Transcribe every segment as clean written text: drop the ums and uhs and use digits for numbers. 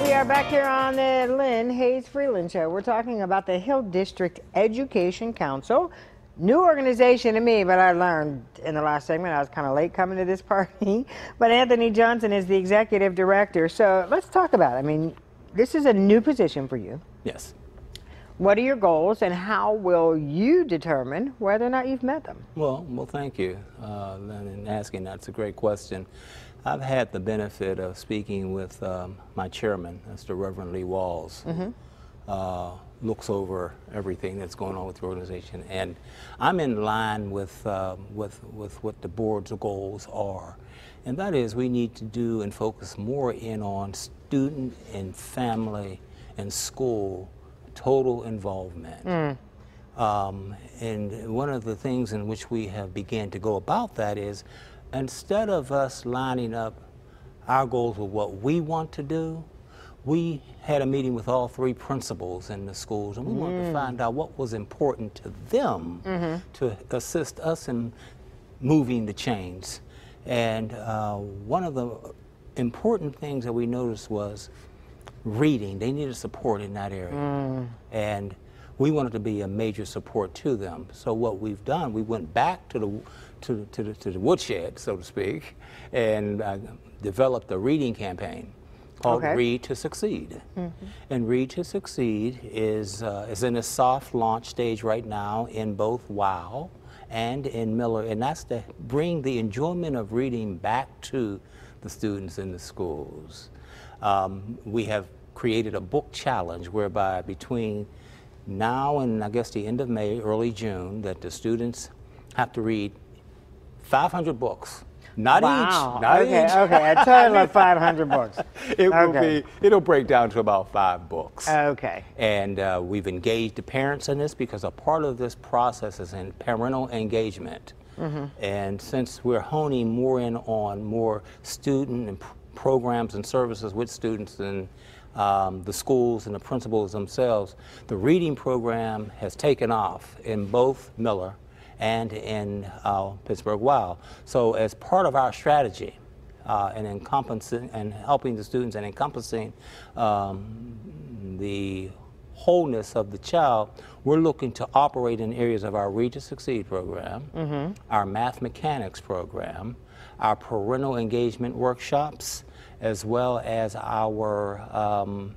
We are back here on the Lynne Hayes-Freeland Show. We're talking about the Hill District Education Council. New organization to me, but I learned in the last segment I was kind of late coming to this party. But Anthony Johnson is the executive director. So let's talk about it. I mean, this is a new position for you. Yes. What are your goals, and how will you determine whether or not you've met them? Well, thank you, Lynn, in asking. That's a great question. I've had the benefit of speaking with my chairman, that's the Reverend Lee Walls, looks over everything that's going on with the organization, and I'm in line with what the board's goals are, and that is we need to do and focus more in on student and family and school total involvement. And one of the things in which we have began to go about that is, instead of us lining up our goals with what we want to do, we had a meeting with all three principals in the schools, and we wanted to find out what was important to them to assist us in moving the chains. And one of the important things that we noticed was reading. They needed support in that area. And we wanted to be a major support to them. So what we've done, we went back to the woodshed, so to speak, and developed a reading campaign called Read to Succeed. And Read to Succeed is in a soft launch stage right now in both WOW and in Miller, and that's to bring the enjoyment of reading back to the students in the schools. We have created a book challenge whereby between now and I guess the end of May, early June, that the students have to read 500 books. Not each. Not each. Okay, a total of 500 books. It'll break down to about 5 books. Okay. And we've engaged the parents in this because a part of this process is in parental engagement. And since we're honing more in on more student and programs and services with students and the schools and the principals themselves, the reading program has taken off in both Miller and in Pittsburgh WOW. So as part of our strategy and encompassing and helping the students and encompassing the wholeness of the child, we're looking to operate in areas of our Read to Succeed program, our Math Mechanics program, our parental engagement workshops, as well as our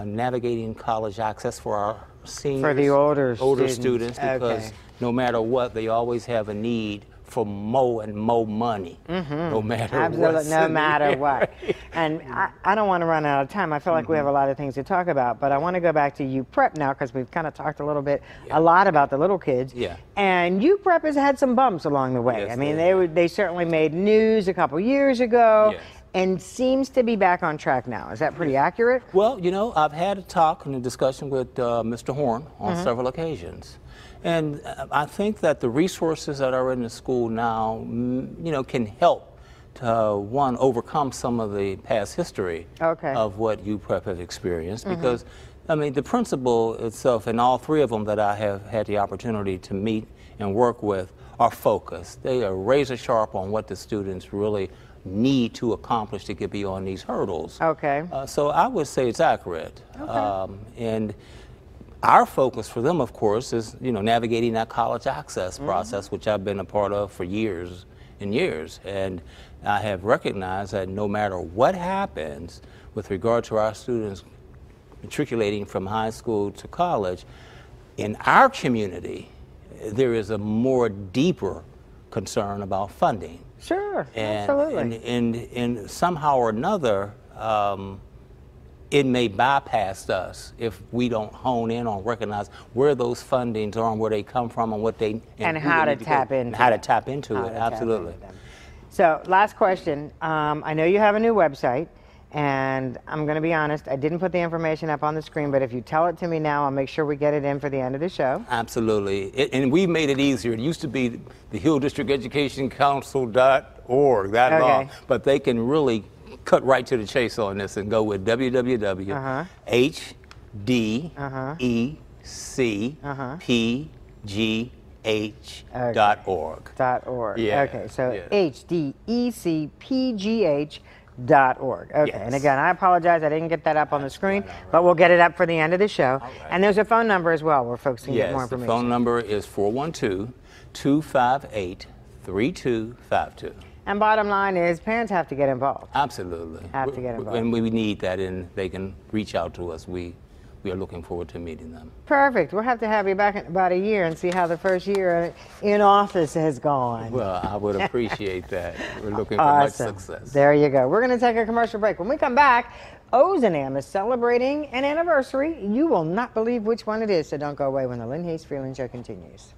navigating college access for our seniors. For the older students, because no matter what, they always have a need for more and more money, no matter what. No matter what. And I don't want to run out of time. I feel like we have a lot of things to talk about, but I want to go back to UPrep now, because we've kind of talked a little bit, a lot about the little kids. And UPrep has had some bumps along the way. I mean, they certainly made news a couple years ago. And seems to be back on track now. Is that pretty accurate? Well, you know, I've had a talk and a discussion with Mr. Horn on several occasions. And I think that the resources that are in the school now, you know, can help to, one, overcome some of the past history of what UPrep has experienced. Because, I mean, the principal itself, and all three of them that I have had the opportunity to meet and work with, are focused. They are razor sharp on what the students really need to accomplish to get beyond these hurdles. So I would say it's accurate. And our focus for them, of course, is, you know, navigating that college access process, which I've been a part of for years and years. And I have recognized that no matter what happens with regard to our students matriculating from high school to college, in our community, there is a more deeper concern about funding. Absolutely. And somehow or another, it may bypass us if we don't hone in on recognize where those fundings are and where they come from and what they and how to tap into it. Absolutely. So, last question. I know you have a new website, and I'm going to be honest, I didn't put the information up on the screen, but if you tell it to me now, I'll make sure we get it in for the end of the show. Absolutely. And we made it easier. It used to be the Hill District Education Council.org, that long, but they can really cut right to the chase on this and go with www.hdecpgh.org. .org. Okay, so hdecpgh Okay, Yes. and again, I apologize, I didn't get that up on the screen, but we'll get it up for the end of the show. And there's a phone number as well where folks can get more information. Yes, the phone number is 412-258-3252. And bottom line is, parents have to get involved. Absolutely. Have to get involved. And we need that, and they can reach out to us. We are looking forward to meeting them. Perfect. We'll have to have you back in about a year and see how the first year in office has gone. Well, I would appreciate that. We're looking for much success. There you go. We're going to take a commercial break. When we come back, Ozanam is celebrating an anniversary. You will not believe which one it is, so don't go away when the Lynne Hayes-Freeland Show continues.